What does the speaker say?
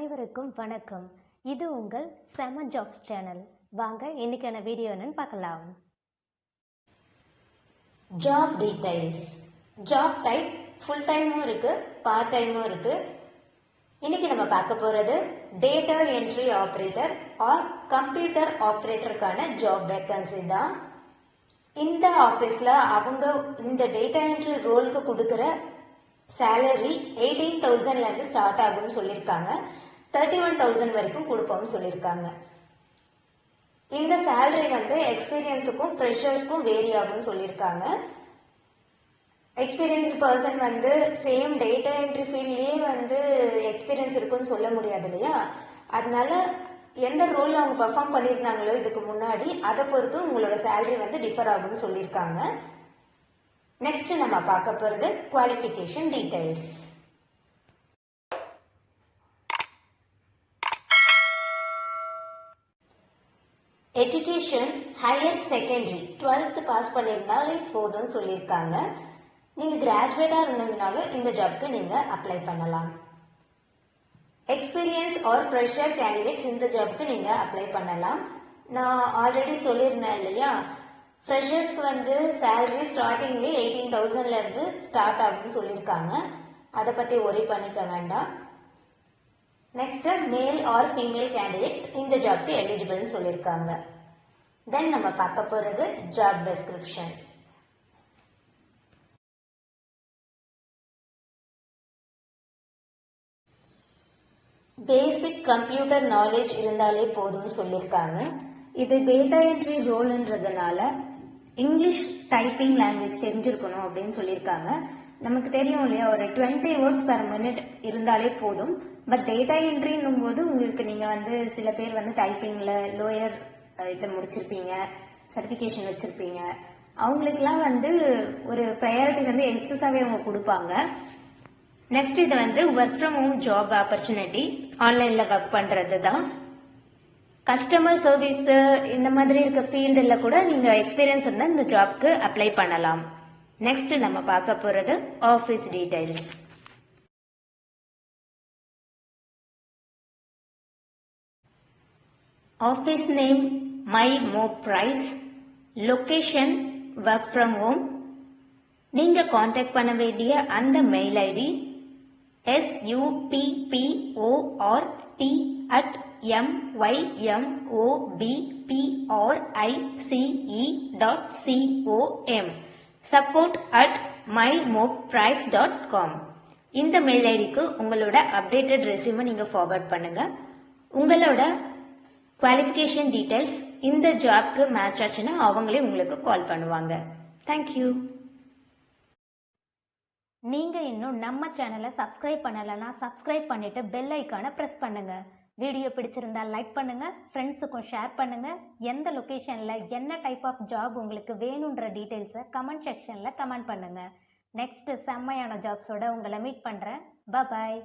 அனைவருக்கும் வணக்கம். இது உங்கள் செம ஜாப்ஸ் சேனல். வாங்க இன்னைக்கான வீடியோ என்னன்னு பார்க்கலாம். Job details. Job type full டைமும் இருக்கு, பார்ட் டைமும் இருக்கு. இன்னைக்கு நம்ம பார்க்க போறது data entry operator or computer ஆபரேட்டருக்கான ஜாப் வேகன்சி தான். இந்த ஆபீஸ்ல அவங்க இந்த டேட்டா என்ட்ரி ரோலுக்கு கொடுக்கிற சேலரி 18,000ல இருந்து ஸ்டார்ட் ஆகும்னு சொல்லியிருக்காங்க. 31,000 வரைக்கும் கொடுப்போம்னு சொல்லியிருக்காங்க. இந்த சேலரி வந்து எக்ஸ்பீரியன்ஸுக்கும் ஃப்ரெஷர்ஸ்க்கும் வேரி ஆகும்னு சொல்லியிருக்காங்க. எக்ஸ்பீரியன்ஸ் பர்சன் வந்து சேம் டேட்டா என்ட்ரி ஃபீல்ட்லேயே வந்து எக்ஸ்பீரியன்ஸ் இருக்குன்னு சொல்ல முடியாது இல்லையா? அதனால எந்த ரோல் அவங்க பர்ஃபார்ம் பண்ணியிருந்தாங்களோ இதுக்கு முன்னாடி அதை பொறுத்து உங்களோட சேலரி வந்து டிஃபர் ஆகும்னு சொல்லியிருக்காங்க. நெக்ஸ்ட் நம்ம பார்க்க போகிறது qualification details. Education higher secondary 12th pass பண்ணியிருந்தாலே போதும்னு சொல்லியிருக்காங்க. நீங்கள் கிராஜுவேட்டாக இருந்ததுனாலும் இந்த ஜாப்க்கு நீங்கள் அப்ளை பண்ணலாம். எக்ஸ்பீரியன்ஸ் ஆர் ஃப்ரெஷர் கேண்டிடேட்ஸ் இந்த ஜாப்க்கு நீங்கள் அப்ளை பண்ணலாம். நான் ஆல்ரெடி சொல்லியிருந்தேன் இல்லையா, ஃப்ரெஷர்ஸ்க்கு வந்து சேலரி ஸ்டார்டிங்லேயே 18,000ல இருந்து ஸ்டார்ட் ஆகும்னு சொல்லியிருக்காங்க. அதை பற்றி ஒரி பண்ணிக்க வேண்டாம். Next male or female candidates இந்த ஜாப்க்கு எலிஜிபிள்னு சொல்லியிருக்காங்க. தென் நம்ம பார்க்க போகிறது job description. Basic computer knowledge இருந்தாலே போதும்னு சொல்லியிருக்காங்க. இது டேட்டா என்ட்ரி ரோல்ன்றதுனால இங்கிலீஷ் டைப்பிங் லாங்குவேஜ் தெரிஞ்சிருக்கணும் அப்படின்னு சொல்லியிருக்காங்க. நமக்கு தெரியும் இல்லையா, ஒரு 20 words per minute இருந்தாலே போதும். பட் டேட்டா என்ட்ரின்னும் போது உங்களுக்கு நீங்கள் வந்து சில பேர் வந்து டைப்பிங்கில் லோயர் இதை முடிச்சிருப்பீங்க, சர்டிஃபிகேஷன் வச்சுருப்பீங்க. அவங்களுக்குலாம் வந்து ஒரு ப்ரையாரிட்டி வந்து எக்ஸஸாகவே அவங்க கொடுப்பாங்க. நெக்ஸ்ட் இது வந்து work from home job opportunity, ஆன்லைனில் ஒர்க் பண்ணுறது தான். கஸ்டமர் சர்வீஸ் இந்த மாதிரி இருக்க ஃபீல்டில் கூட நீங்கள் எக்ஸ்பீரியன்ஸ் இருந்தால் இந்த ஜாப்க்கு அப்ளை பண்ணலாம். நெக்ஸ்ட் நம்ம பார்க்க போகிறது office details. Office name my mo prize, location work from home. நீங்கள் காண்டாக்ட் பண்ண வேண்டிய அந்த மெயில் ஐடி support@mymobprice.com, support@mymobprice.com. இந்த மெயில் ஐடிக்கு உங்களோட அப்டேட்டட் ரெஸ்யூமை நீங்க ஃபார்வர்ட் பண்ணுங்க. உங்களோட குவாலிஃபிகேஷன் டீடைல்ஸ் இந்த ஜாப்க்கு மேட்ச் ஆச்சுன்னா அவங்களே உங்களுக்கு கால் பண்ணுவாங்க. தேங்க்யூ. நீங்க இன்னும் நம்ம சேனலை சப்ஸ்கிரைப் பண்ணலைன்னா சப்ஸ்கிரைப் பண்ணிட்டு பெல் ஐக்கானை பிரஸ் பண்ணுங்க. வீடியோ பிடிச்சிருந்தா லைக் பண்ணுங்க, ஃப்ரெண்ட்ஸுக்கும் ஷேர் பண்ணுங்க. எந்த லொகேஷன்ல என்ன டைப் ஆஃப் ஜாப் உங்களுக்கு வேணுன்ற டீடைல்ஸை கமெண்ட் செக்ஷன்ல கமெண்ட் பண்ணுங்க. நெக்ஸ்ட் செம்மையான ஜாப்ஸோட உங்களை மீட் பண்றேன். பாய்.